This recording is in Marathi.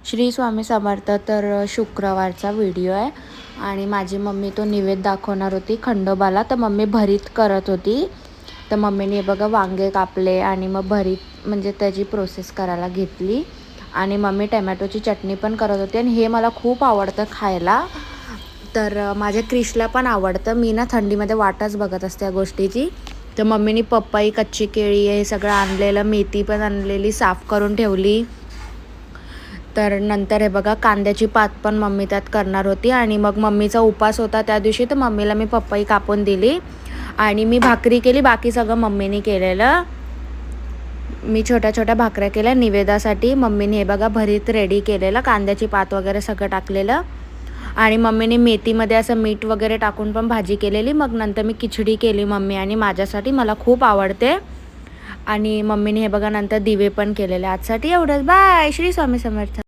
श्री स्वामी समर्थ. तर शुक्रवारचा व्हिडिओ आहे आणि माझी मम्मी तो निवेद दाखवणार होती खंडोबाला. तर मम्मी भरीत करत होती. तर मम्मीने बघा वांगे कापले आणि मग भरीत म्हणजे त्याची प्रोसेस करायला घेतली. आणि मम्मी टमॅटोची चटणी पण करत होती आणि हे मला खूप आवडतं खायला. तर माझ्या क्रिशला पण आवडतं. मी ना थंडीमध्ये वाटच बघत असते या गोष्टीची. तर मम्मीने पपई, कच्ची केळी हे सगळं आणलेलं, मेथी पण आणलेली साफ करून ठेवली. तर नंतर हे बघा कांद्याची पात पण मम्मी त्यात करणार होती. आणि मग मम्मीचा उपास होता त्या दिवशी, तर मम्मीला मी पपई कापून दिली आणि मी भाकरी केली. बाकी सगळं मम्मीने केलेलं. मी छोट्या छोट्या भाकऱ्या केल्या निवेदासाठी. मम्मीने हे बघा भरीत रेडी केलेलं, कांद्याची पात वगैरे सगळं टाकलेलं. आणि मम्मीने मेथीमध्ये असं मीठ वगैरे टाकून पण भाजी केलेली. मग नंतर मी खिचडी केली मम्मी आणि माझ्यासाठी, मला खूप आवडते. आणि मम्मीने हे बघा नंतर दिवे पण केलेले. आजसाठी एवढंच. बाय. श्री स्वामी समर्थ.